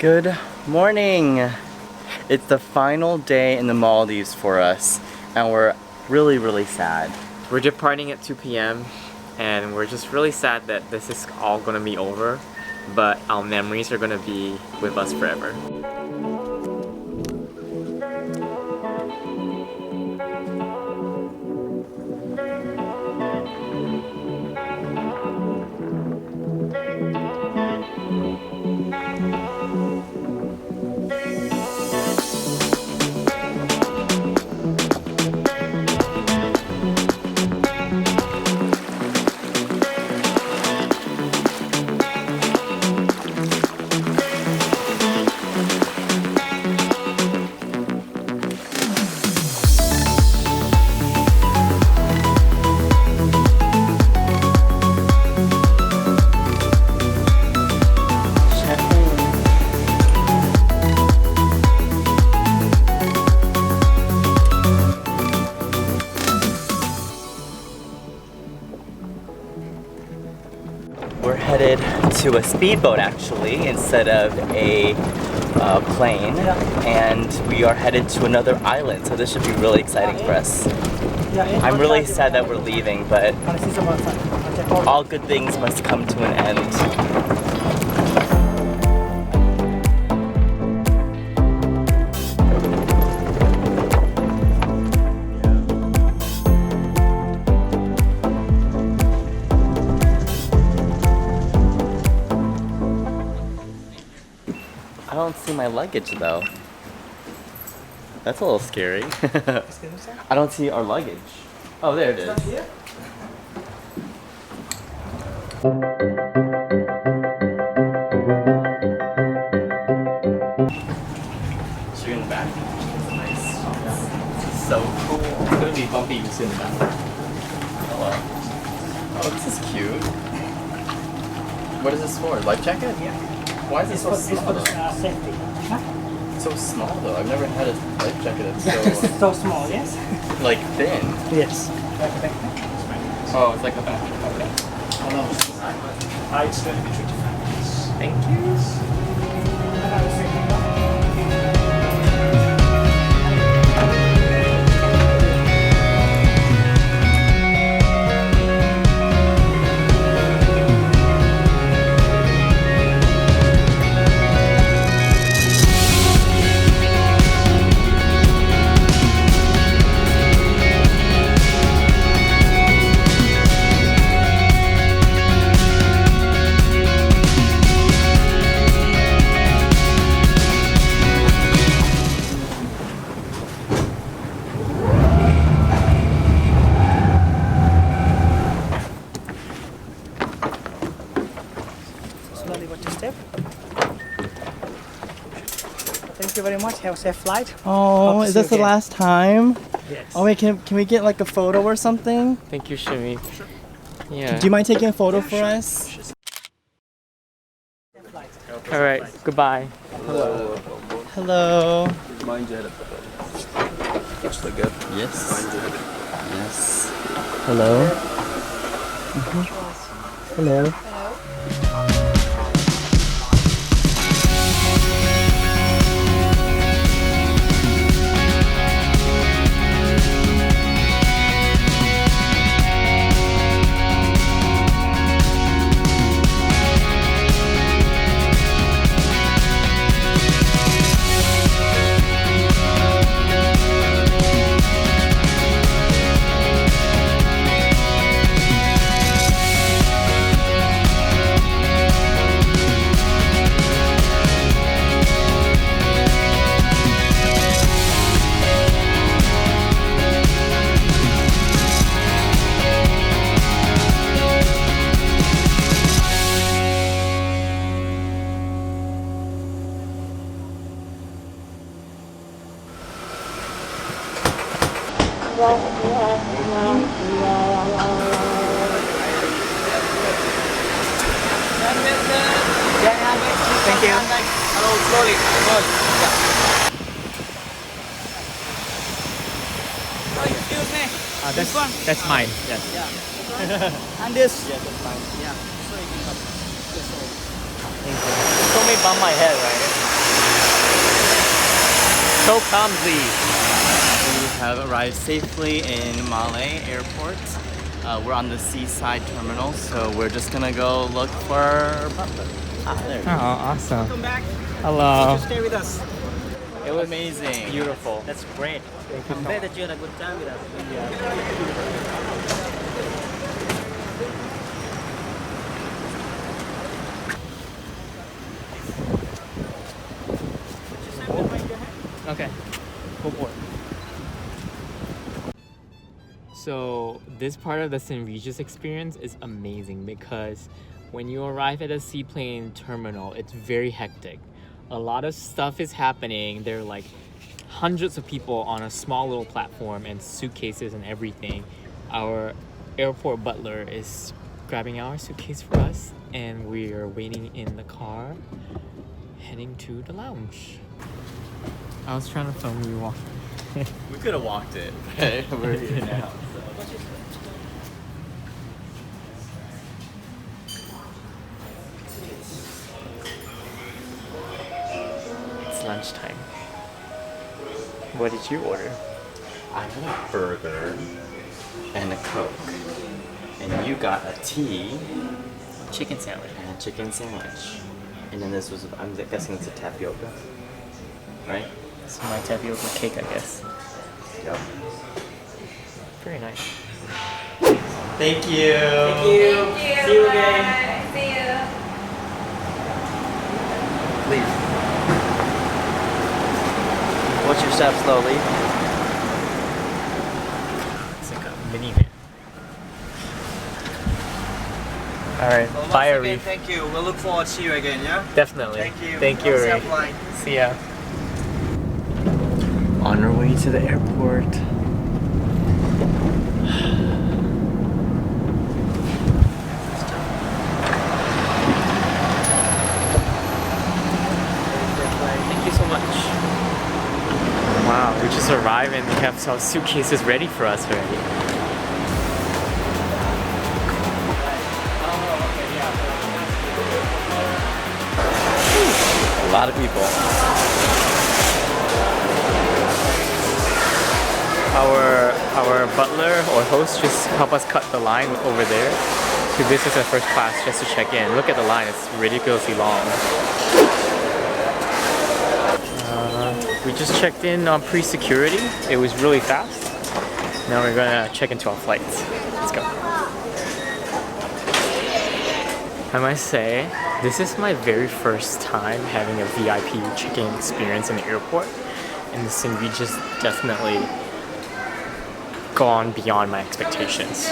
Good morning! It's the final day in the Maldives for us, and we're really sad. We're departing at 2 p.m. and we're just really sad that this is all gonna be over, but our memories are gonna be with us forever. We're headed to a speedboat actually instead of a plane, and we are headed to another island, so this should be really exciting for us. I'm really sad that we're leaving, but all good things must come to an end. I don't see my luggage though. That's a little scary. I don't see our luggage. Oh, there it is. Should we go in the back? Nice. So cool. It's gonna be bumpy in the back. Hello. Oh, this is cute. What is this for? Life jacket? Yeah. Why is it so small though? Safety. So small though. I've never had a life jacket that's It's so small, yes? like thin. Yes. Oh, it's like a backpack. Okay. It's going to be 25 minutes. Thank you. Slowly watch your step. Thank you very much. Have a safe flight. Oh, Hope to is see this you the again. last time? Yes. Oh wait, can we get like a photo or something? Thank you, Shimi. Yeah. Do you mind taking a photo for us? Alright, goodbye. Hello. Hello. Mind your head up. That's the good. Yes. Mind your head up. Yes. Hello. Hello. Thank you. Hello, slowly. Oh, excuse me. This one? That's mine. Yes. And this. Yeah, that's fine. Yeah. Thank you. You told me bump my head, right? so clumsy. We have arrived safely in Malé Airport. We're on the seaside terminal, so we're just gonna go look for our butler. Ah, there. Oh, awesome. Welcome back. Hello. Stay with us. It was Amazing. beautiful. That's great. I'm glad that you had a good time with us. Okay, go for it. So this part of the St Regis experience is amazing because when you arrive at a seaplane terminal, it's very hectic. A lot of stuff is happening. There are like hundreds of people on a small little platform and suitcases and everything. Our airport butler is grabbing our suitcase for us and we are waiting in the car heading to the lounge. I was trying to film you walking. We could have walked it, but we're here now. It's lunchtime. What did you order? I got a burger and a Coke. And you got a tea Chicken sandwich. and a chicken sandwich. And then this was, I'm guessing it's a tapioca, right? This is my tapioca cake, I guess. Yep. Very nice. Thank you. Thank you. See you again. Bye. See you. Please. Watch your step slowly. It's like a minivan. Alright, bye Arif. Thank you. We'll look forward to see you again, yeah? Definitely. Thank you. Thank you, Have a safe Arif. flight. See ya. On our way to the airport. Thank you so much. Wow, we just arrived and we have some suitcases ready for us already. A lot of people. Our butler or host just helped us cut the line over there. So this is our first class just to check in. Look at the line, it's ridiculously long. We just checked in on pre-security. It was really fast. Now we're gonna check into our flights. Let's go. I must say, this is my very first time having a VIP check-in experience in the airport. And the St Regis definitely gone beyond my expectations.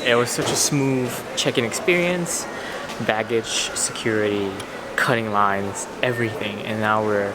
It was such a smooth check-in experience, baggage, security, cutting lines, everything. And now we're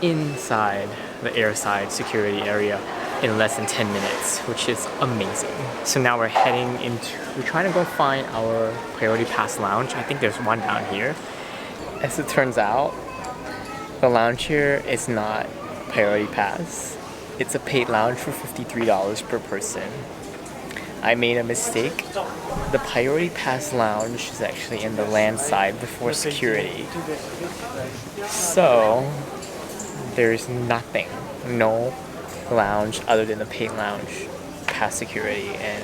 inside the airside security area in less than 10 minutes, which is amazing. So now we're trying to go find our priority pass lounge. I think there's one down here. As it turns out, the lounge here is not priority pass. It's a paid lounge for $53 per person. I made a mistake. The priority pass lounge is actually in the land side before security. So there's nothing, no lounge other than the paid lounge past security, and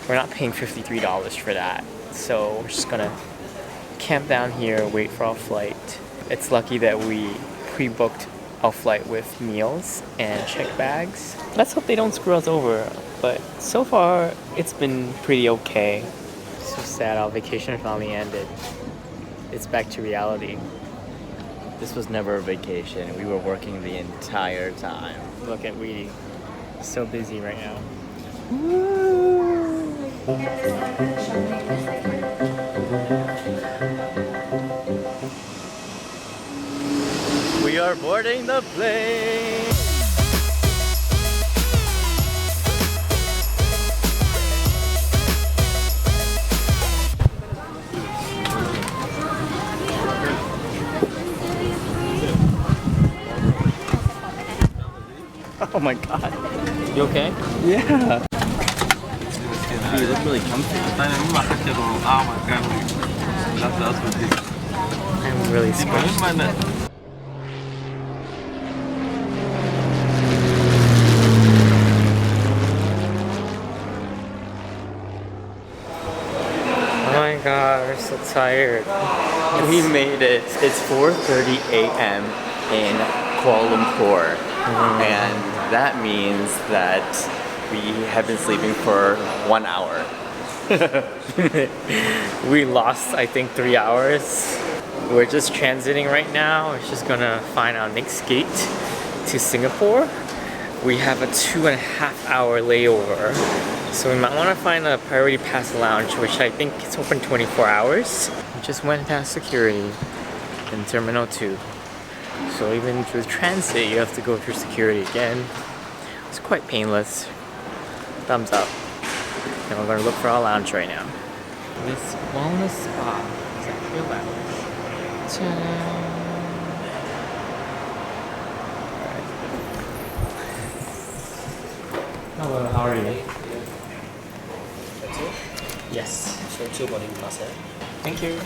we're not paying $53 for that. So we're just gonna camp down here, wait for our flight. It's lucky that we pre-booked our flight with meals and check bags. Let's hope they don't screw us over, but so far it's been pretty okay. So sad our vacation finally ended. It's back to reality. This was never a vacation. We were working the entire time. Look at Weedy, so busy right now. We are boarding the plane. Oh my god. You okay? Yeah. You look really comfy. I'm really squished. tired. We made it. It's 4:30 a.m. in Kuala Lumpur. And that means that we have been sleeping for 1 hour. We lost, I think, 3 hours. We're just transiting right now. We're just gonna find our next gate to Singapore. We have a 2.5 hour layover. So we might wanna find a priority pass lounge, which I think is open 24 hours. We just went past security in Terminal 2. So even through transit, you have to go through security again. It's quite painless. Thumbs up. And we're gonna look for our lounge right now. This wellness spa is actually a lounge. Ta-da! Hello, how are you? Yes. So 2 boarding pass. Thank you.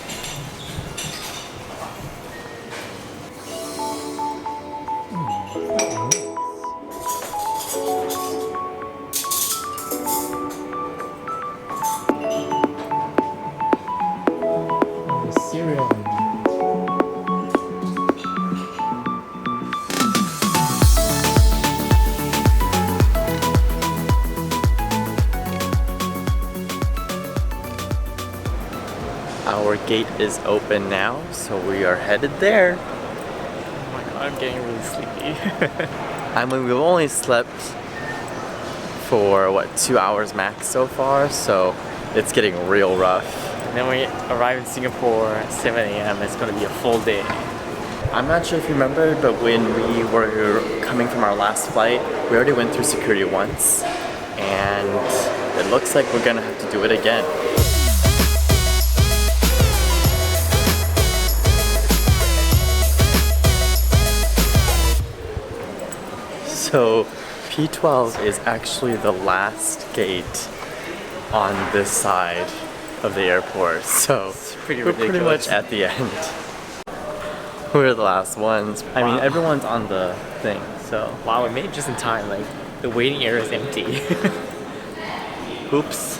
Cereal. Our gate is open now, so we are headed there. Oh my god, I'm getting really sleepy. I mean, we've only slept for, what, 2 hours max so far, so it's getting real rough. And then we arrive in Singapore at 7 a.m. It's gonna be a full day. I'm not sure if you remember, but when we were coming from our last flight, we already went through security once, and it looks like we're gonna have to do it again. So P12 is actually the last gate on this side of the airport, so pretty we're pretty much at the end. We're the last ones. I mean, everyone's on the thing, so. Wow, we made it just in time. Like, the waiting area is empty. Oops.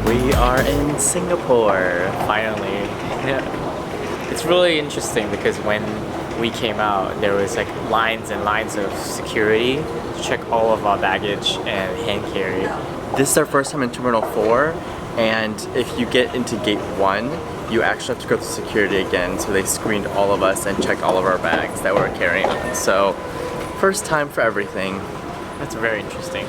We are in Singapore. Finally. Yeah. It's really interesting because when we came out, there was like lines and lines of security to check all of our baggage and hand carry. This is our first time in Terminal 4, and if you get into Gate 1, you actually have to go through security again, so they screened all of us and checked all of our bags that we were carrying on. So, first time for everything. That's very interesting.